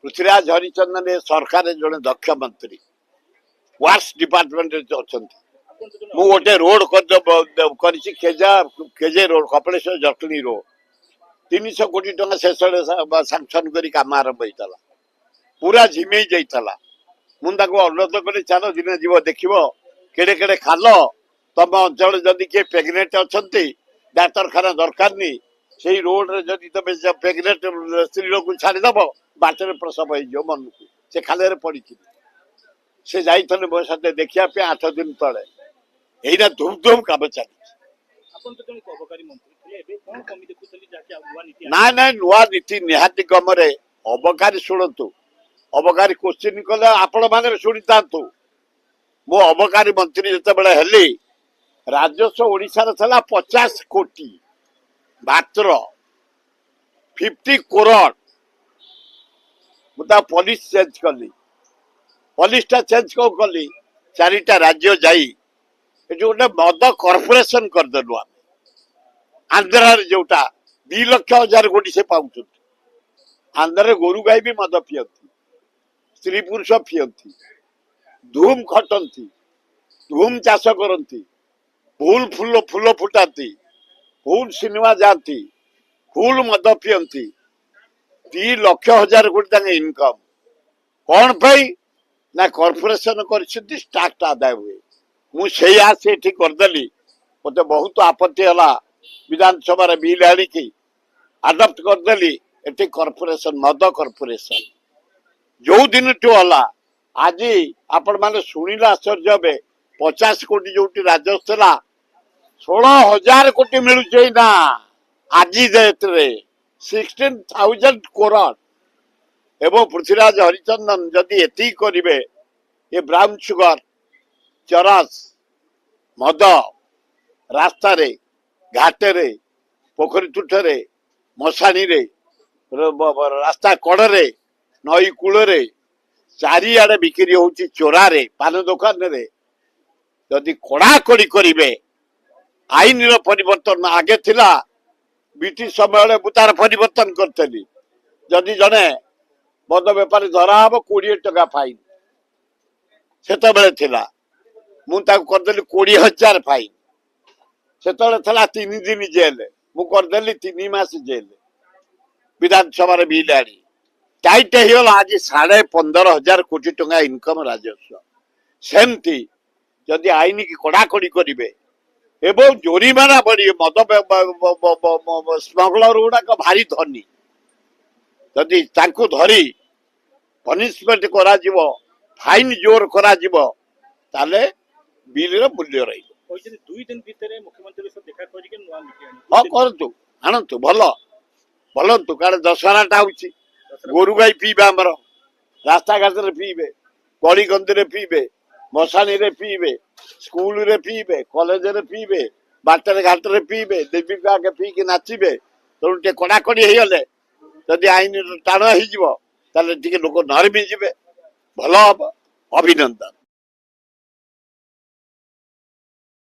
पृथ्वीराज हरिचंदन ए सरकार जड़े दक्ष मंत्री वार्स डिपार्टमेंट अच्छा मु गोटे road KJ road Kapileshwar Jatni road 300 कोटी टका शेष सांक्शन कर काम आरंभ होता पूरा झिमे जाइला मुझे अनुरोध करी चल दिन जीव देख केड़े केड़े खाल तुम अंचल जदि किए प्रेगनेंट अच्छा डाक्तरखाना दरकार नहीं से रोड रे जदि तुम प्रेगनेंट स्त्री लोक छाड़ीदब बाटर प्रसव हो मन को से खाल पड़ी से जाइए मो साथ देखा 8 दिन तले यही धूम धूम काम चली ना ना नुआ नीति निहाती कम अबकारी शुणु अबकारी क्वेश्चन कले आपण मैंने शुणी था मो अबकारी मंत्री जिते हेली राजस्व ओडिशार था 50 कोटी मात्र 50 करोड़ मुझे पुलिस चेंज कली पुलिस टा चेंज कौ कली 4टा राज्य जाई गोटे मद कॉर्पोरेशन करदेलु आम आंध्र जोटा 2,00,000 कोटी से पाँच आंध्र गोरु गाई भी मद पियती स्त्री पुरुष पियती धूम खटती धूम चाष करती फूल फूल फूल फुटाती फूल सिनेमा जाती फूल मद पियती 2,00,000 कोटी इनकम कौन पाई ना कॉर्पोरेशन कर आदाय हुए मुझे आसी करदेली मत बहुत आपत्ति है विधानसभा बिल आनिकी आडप्ट करदेली एटी कॉर्पोरेशन मद कॉर्पोरेशन जो दिन टू है आज आपण मैंने शुणिले आश्चर्य हे 50 कोटी जो राजस्व 16,000 कोटी मिलुचे ना आज डेट रे 16,000 करोड़ एवं पृथ्वीराज हरिचंदन जदि एति करिवे ये ब्राउन सुगर चरस मद रास्ता रे घाटे रे पोखरी तुठरे मशाणी रे रास्ता कड़े नई कूल चारिआडे बिक्री होची चोरा रे पान दुकान रे जदि कड़ाकड़ी करिवे आईन परिवर्तन आगे थिला ब्रिटिश समय तार परिवर्तन करतेली जदि जने मद बेपारी धरा हम 20 टका फाइन से मुझे करदेली 20,000 फाइन से 3 दिन जेल मु करदेली 3 मास जेल विधानसभा बिल आनी टाइट होगा आज 15,500 कोटी टका इनकम राजस्व सेमती जदि आईन की कड़ाकड़ी करेंगे एवं जोरीमाना बढ़ी मद स्मगलर गुड़ाक भारी धनी जदि धरी पनिशमेंट करा फाइन जोर करा बिल मूल्य रही 2 दिन भितर मुख्यमंत्री देखा हाँ करतु आणतु भल भलतु कारण दशहरा हूँ गोरु गाई पीबे आमर रास्ता घाट रे पीबे गली गंदी रे पीबे मशाणी रे पीबे स्कूल रे पीबे कॉलेज रे पीबे बाटर घाट रे पीबे देवी आगे पीके नाचे तेणु टे कड़ाकड़ी होगले जदि आईन टाण हो लोक नरमी जी भल हम अभिनंदन।